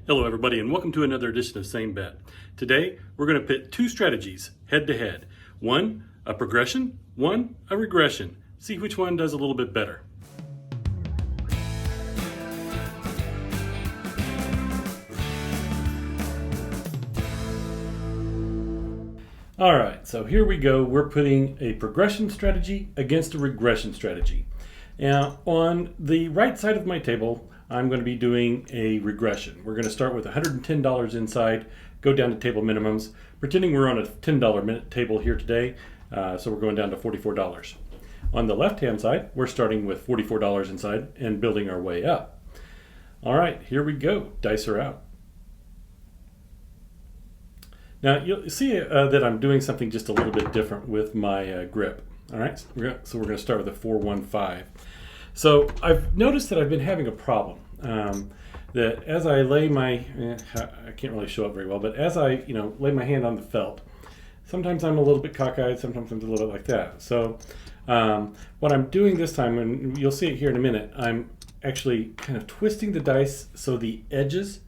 Hello everybody and welcome to another edition of Same Bet. Today we're going to pit two strategies head to head. One, a progression, one, a regression. See which one does a little bit better. Alright, so here we go. We're putting a progression strategy against a regression strategy. Now on the right side of my table, I'm going to be doing a regression. We're going to start with $110 inside, go down to table minimums, pretending we're on a $10 minute table here today, so we're going down to $44. On the left-hand side, we're starting with $44 inside and building our way up. All right, here we go. Dice are out. Now, you'll see that I'm doing something just a little bit different with my grip. All right, so we're going to start with a 4-1-5. So I've noticed that I've been having a problem. That as I lay my, I can't really show up very well, but as I lay my hand on the felt, sometimes I'm a little bit cockeyed, sometimes I'm a little bit like that. So what I'm doing this time, and you'll see it here in a minute, I'm actually kind of twisting the dice so the edges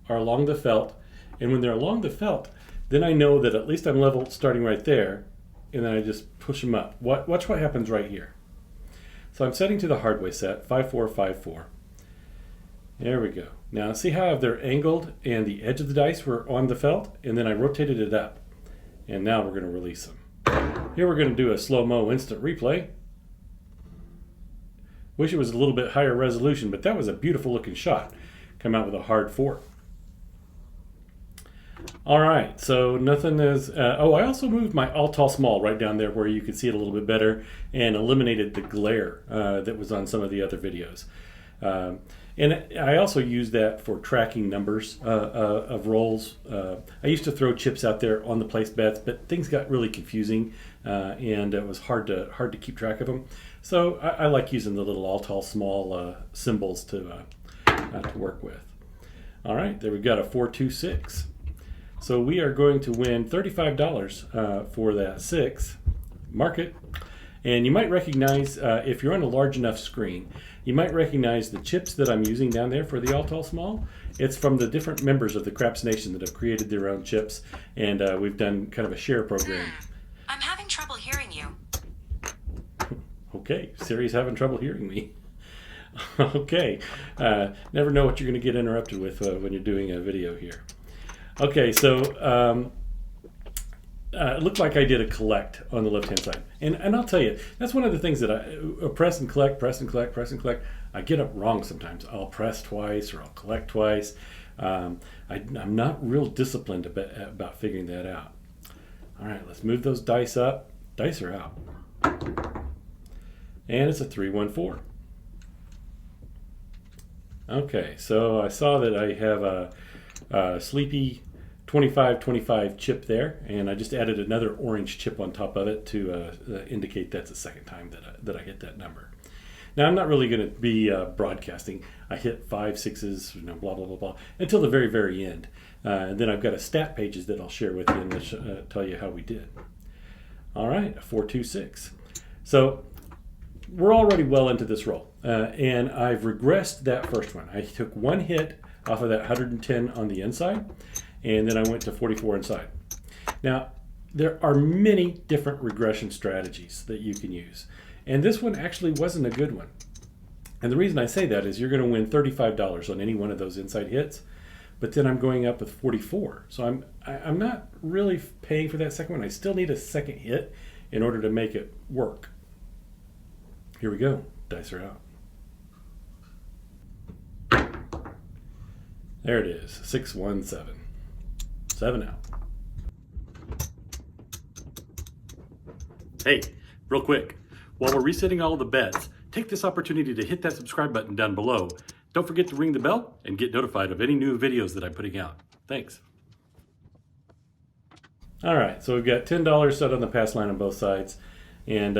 are along the felt, and when they're along the felt, then I know that at least I'm level starting right there, and then I just push them up. Watch what happens right here. So I'm setting to the hard way set, 5-4-5-4. There we go. Now see how they're angled and the edge of the dice were on the felt, and then I rotated it up. And now we're going to release them. Here we're going to do a slow-mo instant replay. Wish it was a little bit higher resolution, but that was a beautiful looking shot. Come out with a hard 4. All right, so nothing is, I also moved my all tall small right down there where you could see it a little bit better and eliminated the glare that was on some of the other videos. And I also use that for tracking numbers of rolls. I used to throw chips out there on the place bets, but things got really confusing and it was hard to keep track of them. So I like using the little all tall small symbols to work with. All right, there we've got a 4-2-6. So we are going to win $35 for that 6. Mark it. And you might recognize, if you're on a large enough screen, you might recognize the chips that I'm using down there for the all tall small. It's from the different members of the Craps Nation that have created their own chips, and we've done kind of a share program. I'm having trouble hearing you. Okay, Siri's having trouble hearing me. Okay, never know what you're going to get interrupted with when you're doing a video here. Okay, so it looked like I did a collect on the left-hand side. And I'll tell you, that's one of the things that I press and collect, press and collect, press and collect. I get it wrong sometimes. I'll press twice or I'll collect twice. I'm not real disciplined about figuring that out. All right, let's move those dice up. Dice are out. And it's a 3-1-4. Okay, so I saw that I have a sleepy 25-25 chip there, and I just added another orange chip on top of it to indicate that's the second time that I hit that number. Now I'm not really going to be broadcasting. I hit 5, 6s, blah blah blah blah until the very very end, and then I've got a stat pages that I'll share with you and tell you how we did. All right, a 4-2-6. So we're already well into this roll, and I've regressed that first one. I took one hit off of that 110 on the inside, and then I went to 44 inside. Now, there are many different regression strategies that you can use, and this one actually wasn't a good one. And the reason I say that is you're going to win $35 on any one of those inside hits, but then I'm going up with 44. So I'm not really paying for that second one. I still need a second hit in order to make it work. Here we go. Dice are out. There it is, 6-1-7. 7 out. Hey, real quick, while we're resetting all of the bets, take this opportunity to hit that subscribe button down below. Don't forget to ring the bell and get notified of any new videos that I'm putting out. Thanks. All right, so we've got $10 set on the pass line on both sides. And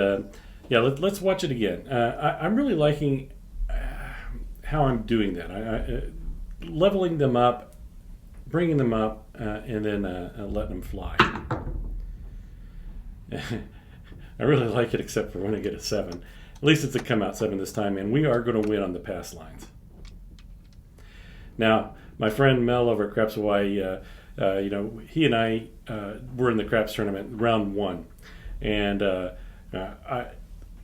yeah, let's watch it again. I'm really liking how I'm doing that. Leveling them up, bringing them up, and then letting them fly. I really like it, except for when I get a 7. At least it's a come out 7 this time, and we are going to win on the pass lines. Now, my friend Mel over at Craps Hawaii, he and I were in the craps tournament round 1, and I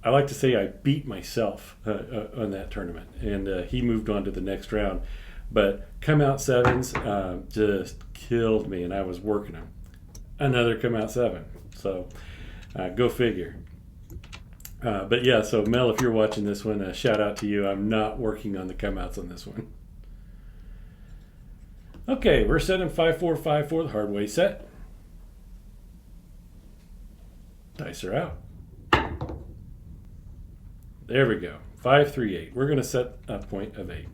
like to say I beat myself on that tournament, and he moved on to the next round. But come out sevens just killed me, and I was working him. Another come out 7, so go figure. But yeah, so Mel, if you're watching this one, shout out to you. I'm not working on the come outs on this one. Okay, we're setting 5-4-5-4, the hard way set. Dice are out. There we go. 5-3-8. We're going to set a point of 8.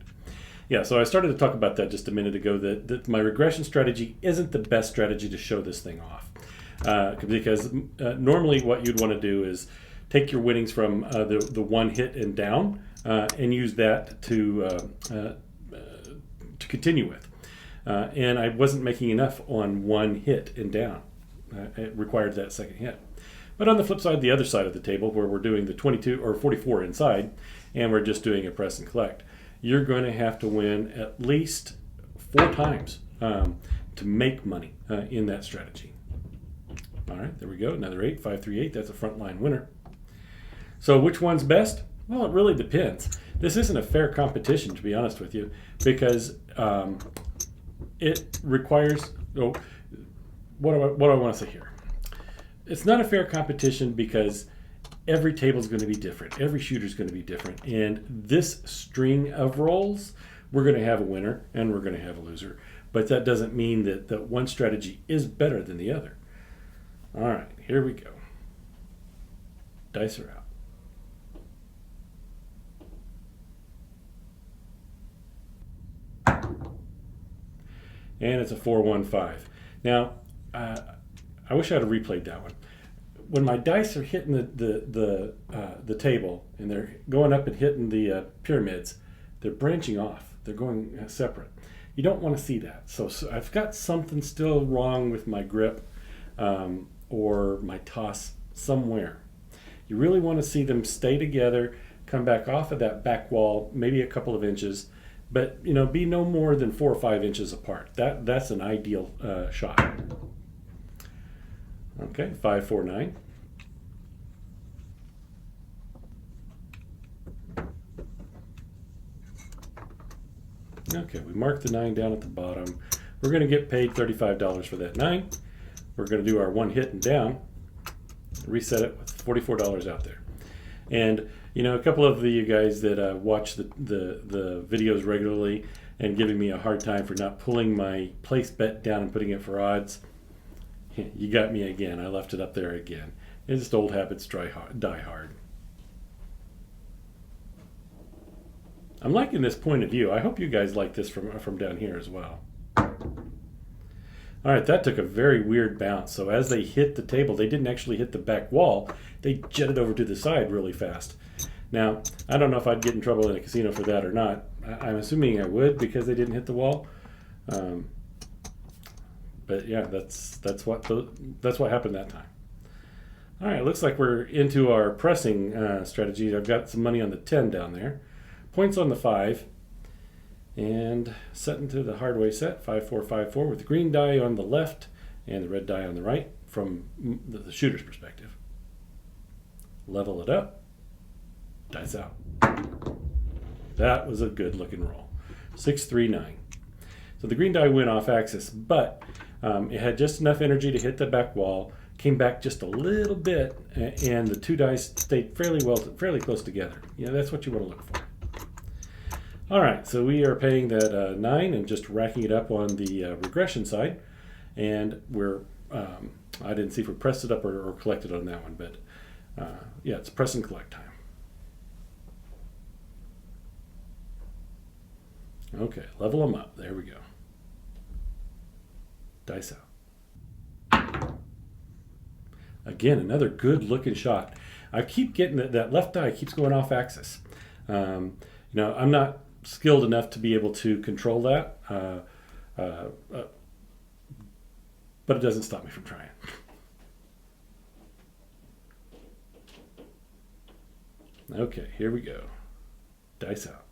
Yeah, so I started to talk about that just a minute ago, that my regression strategy isn't the best strategy to show this thing off. Because normally what you'd want to do is take your winnings from the one hit and down and use that to continue with. And I wasn't making enough on one hit and down. It required that second hit. But on the flip side, the other side of the table, where we're doing the 22 or 44 inside, and we're just doing a press and collect, you're going to have to win at least 4 times to make money in that strategy. All right, there we go. Another 8, 5-3-8. That's a frontline winner. So which one's best? Well, it really depends. This isn't a fair competition, to be honest with you, because it requires. Oh, what do I want to say here? It's not a fair competition because every table is going to be different. Every shooter is going to be different. And this string of rolls, we're going to have a winner and we're going to have a loser. But that doesn't mean that one strategy is better than the other. All right, here we go. Dice are out. And it's a 4-1-5. Now, I wish I had replayed that one. When my dice are hitting the table and they're going up and hitting the pyramids, they're branching off. They're going separate. You don't want to see that. So I've got something still wrong with my grip or my toss somewhere. You really want to see them stay together, come back off of that back wall, maybe a couple of inches, but be no more than 4 or 5 inches apart. That's an ideal shot. Okay, 5-4-9. Okay, we marked the 9 down at the bottom. We're going to get paid $35 for that 9. We're going to do our one hit and down, reset it with $44 out there. And a couple of you guys that watch the videos regularly and giving me a hard time for not pulling my place bet down and putting it for odds, you got me again. I left it up there again. It's just old habits die hard. I'm liking this point of view. I hope you guys like this from down here as well. All right, that took a very weird bounce. So as they hit the table, they didn't actually hit the back wall. They jetted over to the side really fast. Now, I don't know if I'd get in trouble in a casino for that or not. I'm assuming I would because they didn't hit the wall. But yeah, that's what happened that time. All right, looks like we're into our pressing strategy. I've got some money on the 10 down there. Points on the 5. And setting to the hard way set, 5-4-5-4 with the green die on the left and the red die on the right from the shooter's perspective. Level it up. Dice out. That was a good looking roll. 6-3-9. So the green die went off axis, but it had just enough energy to hit the back wall, came back just a little bit, and the 2 dice stayed fairly close together. That's what you want to look for. All right, so we are paying that 9 and just racking it up on the regression side, and we're I didn't see if we pressed it up or collected on that one, but yeah, it's press and collect time. Okay, level them up. There we go. Dice out. Again, another good looking shot. I keep getting that left die keeps going off axis. I'm not skilled enough to be able to control that, but it doesn't stop me from trying. Okay, here we go. Dice out.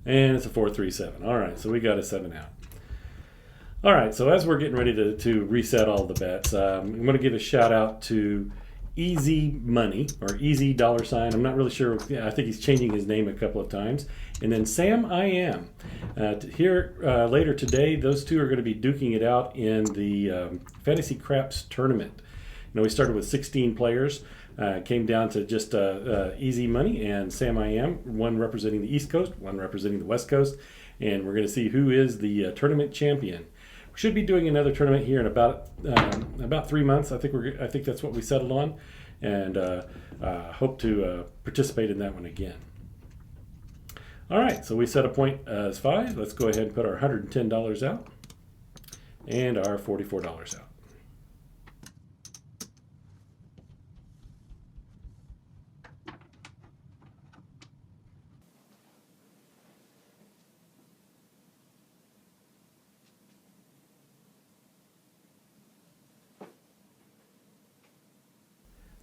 And it's a 4-3-7. All right, so we got a 7 out. All right, so as we're getting ready to reset all the bets, I'm going to give a shout out to Easy Money or Easy $. I'm not really sure. I think he's changing his name a couple of times. And then Sam I Am. Here later today, those two are going to be duking it out in the Fantasy Craps tournament. You know, we started with 16 players. Came down to just Easy Money and Sam I Am, one representing the East Coast, one representing the West Coast, and we're going to see who is the tournament champion. We should be doing another tournament here in about 3 months. I think that's what we settled on, and hope to participate in that one again. All right, so we set a point as 5. Let's go ahead and put our $110 out and our $44 out.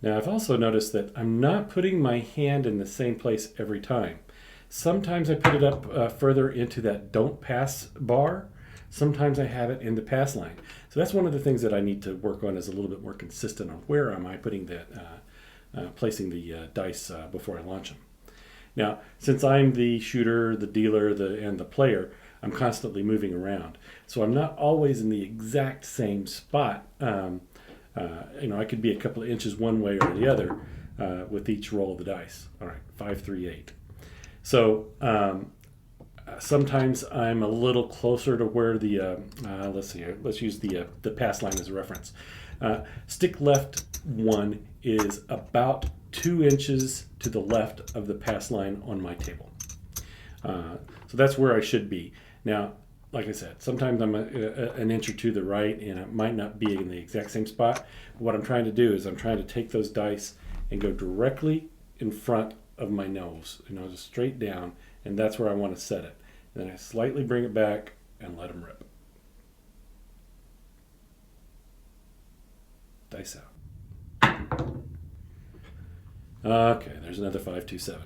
Now I've also noticed that I'm not putting my hand in the same place every time. Sometimes I put it up further into that don't pass bar. Sometimes I have it in the pass line. So that's one of the things that I need to work on, is a little bit more consistent on where am I putting that, placing the dice before I launch them. Now, since I'm the shooter, the dealer, and the player, I'm constantly moving around. So I'm not always in the exact same spot. I could be a couple of inches one way or the other with each roll of the dice. All right, 5, 3, 8. So sometimes I'm a little closer to where the let's see here. Let's use the pass line as a reference. Stick left 1 is about 2 inches to the left of the pass line on my table. So that's where I should be. Now, like I said, sometimes I'm an inch or two to the right, and it might not be in the exact same spot. What I'm trying to do is I'm trying to take those dice and go directly in front of my nose, just straight down, and that's where I want to set it. And then I slightly bring it back and let them rip. Dice out. Okay, there's another 5, 2, 7.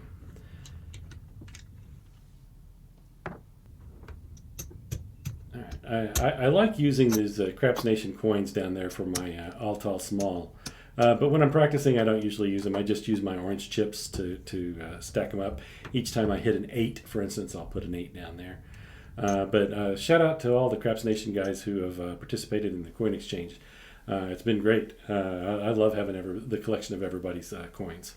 I like using these Craps Nation coins down there for my all tall small, but when I'm practicing I don't usually use them. I just use my orange chips to stack them up. Each time I hit an 8, for instance, I'll put an 8 down there. But shout out to all the Craps Nation guys who have participated in the coin exchange. It's been great. I love having the collection of everybody's coins.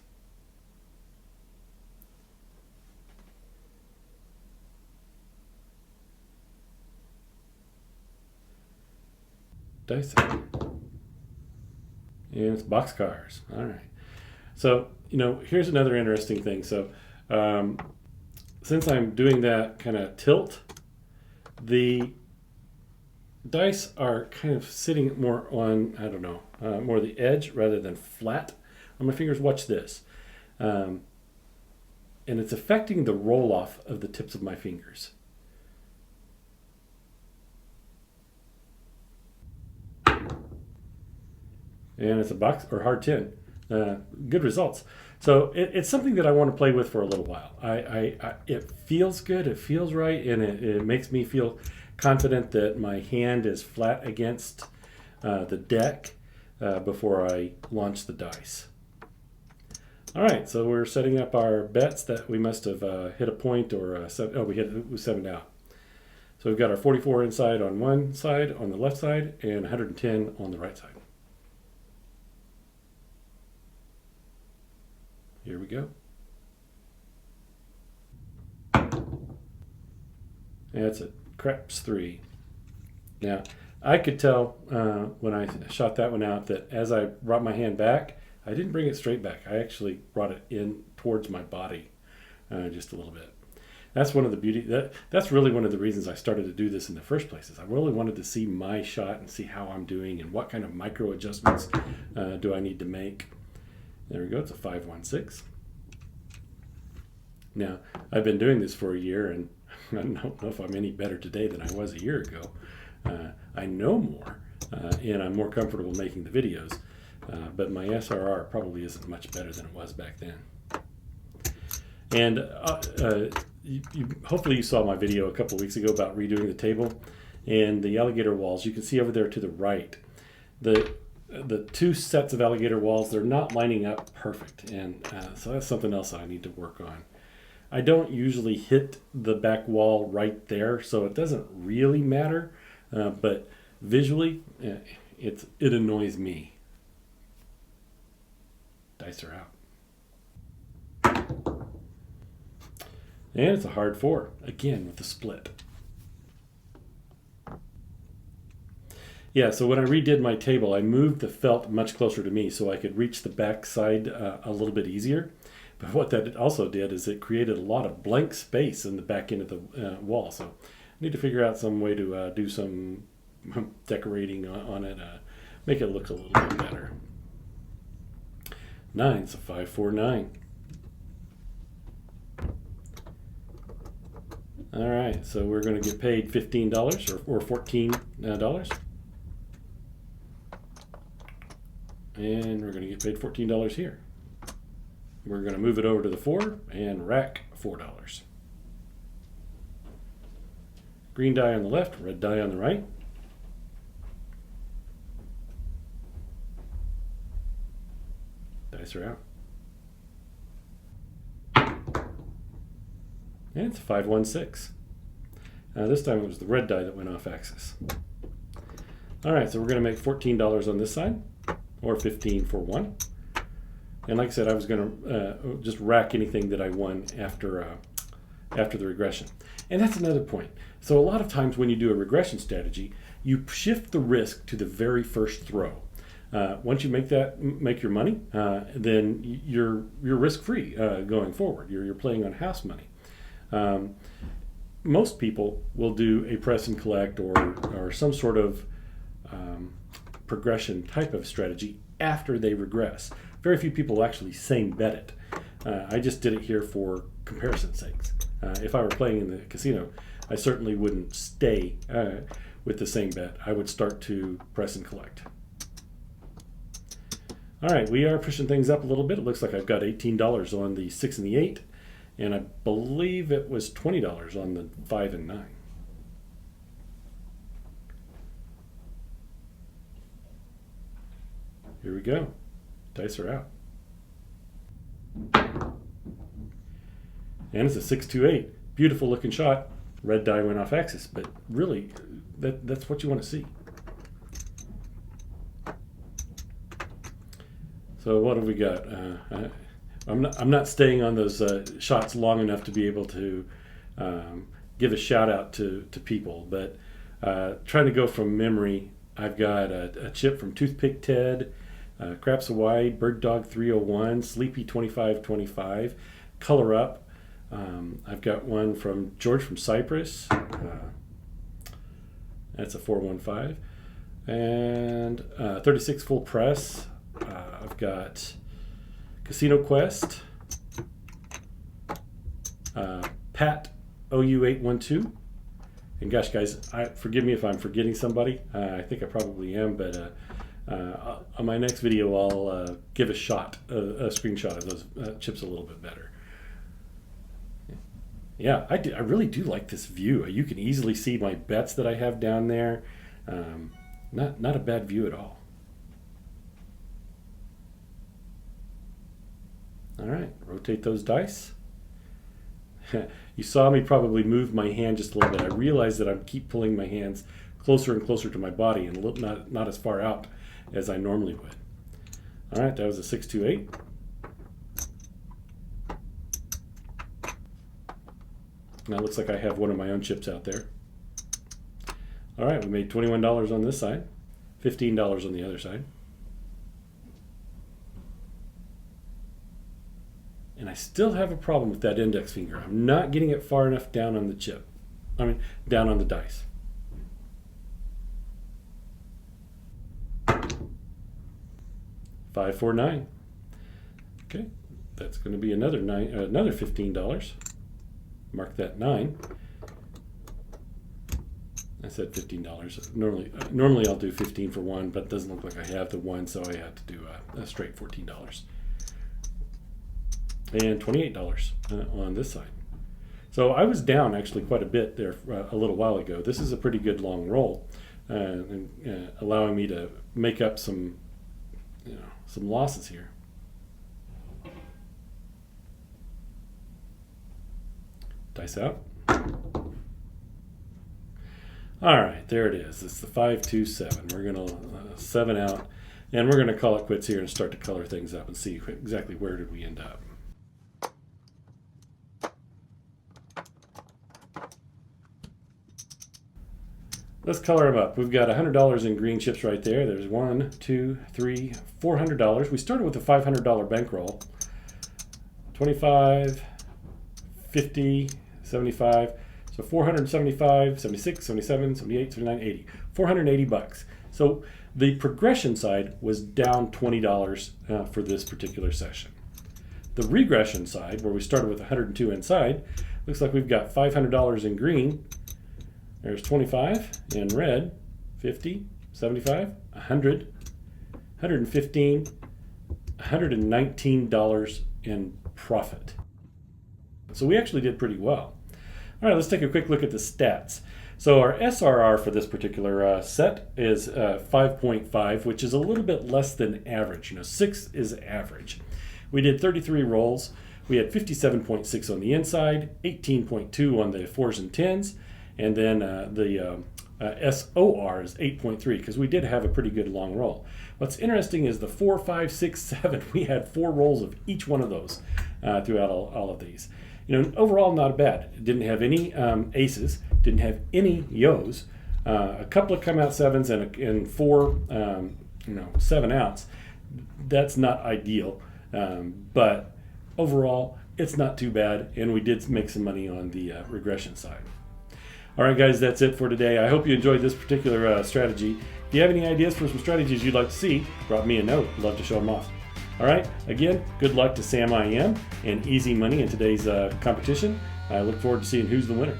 Dice out. And it's boxcars. All right. So, here's another interesting thing. So, since I'm doing that kind of tilt, the dice are kind of sitting more on, more the edge rather than flat on my fingers. Watch this. And it's affecting the roll off of the tips of my fingers. And it's a box or hard 10. Good results. So it's something that I want to play with for a little while. It feels good, it feels right, and it makes me feel confident that my hand is flat against the deck before I launch the dice. All right, so we're setting up our bets that we must have hit a point or we hit 7 out. So we've got our 44 inside on one side, on the left side, and 110 on the right side. Here we go. That's a Craps 3. Now, I could tell when I shot that one out that as I brought my hand back, I didn't bring it straight back. I actually brought it in towards my body just a little bit. That's one of the that's really one of the reasons I started to do this in the first place, is I really wanted to see my shot and see how I'm doing and what kind of micro adjustments do I need to make. There we go, it's a 5-1-6. Now, I've been doing this for a year, and I don't know if I'm any better today than I was a year ago. I know more, and I'm more comfortable making the videos, but my SRR probably isn't much better than it was back then. And hopefully you saw my video a couple weeks ago about redoing the table and the alligator walls. You can see over there to the right, the two sets of alligator walls, they're not lining up perfect, and so that's something else I need to work on. I don't usually hit the back wall right there, so it doesn't really matter, but visually it annoys me. Dice are out. And it's a hard 4, again with the split. Yeah, so when I redid my table, I moved the felt much closer to me so I could reach the back side a little bit easier. But what that also did is it created a lot of blank space in the back end of the wall. So I need to figure out some way to do some decorating on it, make it look a little bit better. 9, so 5, 4, 9. All right, so we're going to get paid $15 or $14. And we're going to get paid $14 here. We're going to move it over to the 4 and rack $4. Green die on the left, red die on the right. Dice are out. And it's 5, 1, 6. This time it was the red die that went off axis. All right, so we're going to make $14 on this side, or 15 for 1. And like I said, I was going to just rack anything that I won after the regression. And that's another point. So a lot of times when you do a regression strategy, you shift the risk to the very first throw. Once you make your money, then you're risk-free going forward. You're playing on house money. Most people will do a press and collect or some sort of progression type of strategy after they regress. Very few people actually same bet it. I just did it here for comparison's sakes. If I were playing in the casino, I certainly wouldn't stay with the same bet. I would start to press and collect. All right, we are pushing things up a little bit. It looks like I've got $18 on the 6 and the 8, and I believe it was $20 on the 5 and 9. Here we go. Dice are out. And it's a 6, 2, 8. Beautiful looking shot. Red die went off axis, but really, that's what you want to see. So what have we got? I'm not staying on those shots long enough to be able to give a shout out to people, but trying to go from memory, I've got a chip from Toothpick Ted, Craps Hawaii, Bird Dog 301, Sleepy 2525, Color Up. I've got one from George from Cyprus. That's a 415. And 36 Full Press. I've got Casino Quest, Pat OU812. And gosh, guys, forgive me if I'm forgetting somebody. I think I probably am, but on my next video, I'll give a screenshot of those chips a little bit better. Yeah, I really do like this view. You can easily see my bets that I have down there. Not a bad view at all. All right, rotate those dice. You saw me probably move my hand just a little bit. I realized that I keep pulling my hands closer and closer to my body and not as far out as I normally would. All right, that was a 6, 2, 8. Now it looks like I have one of my own chips out there. All right, we made $21 on this side, $15 on the other side. And I still have a problem with that index finger. I'm not getting it far enough down on the chip. Down on the dice. $5, 4, 9. Okay, that's going to be another $15. Mark that 9. I said $15. Normally I'll do 15 for 1, but it doesn't look like I have the 1, so I had to do a straight $14. And $28 on this side. So I was down actually quite a bit there a little while ago. This is a pretty good long roll, allowing me to make up some losses here. Dice out. All right, there it is. It's the 527. We're going to 7 out, and we're going to call it quits here and start to color things up and see exactly where did we end up. Let's color them up. We've got $100 in green chips right there. There's $1, 2, 3, $400. We started with a $500 bankroll. 25, 50, 75. So 475, 76, 77, 78, 79, 80. 480 bucks. So the progression side was down $20 for this particular session. The regression side, where we started with 102 inside, looks like we've got $500 in green. There's 25 in red, 50, 75, 100, 115, $119 in profit. So we actually did pretty well. All right, let's take a quick look at the stats. So our SRR for this particular set is 5.5, which is a little bit less than average. 6 is average. We did 33 rolls. We had 57.6 on the inside, 18.2 on the 4s and 10s, and then the SOR is 8.3 because we did have a pretty good long roll. What's interesting is the 4, 5, 6, 7. We had 4 rolls of each one of those throughout all of these. Overall, not bad. Didn't have any aces. Didn't have any yos. A couple of come out 7s and 4 7 outs. That's not ideal, but overall, it's not too bad, and we did make some money on the regression side. All right, guys, that's it for today. I hope you enjoyed this particular strategy. If you have any ideas for some strategies you'd like to see, drop me a note. I'd love to show them off. All right, again, good luck to Sam I Am and easy money in today's competition. I look forward to seeing who's the winner.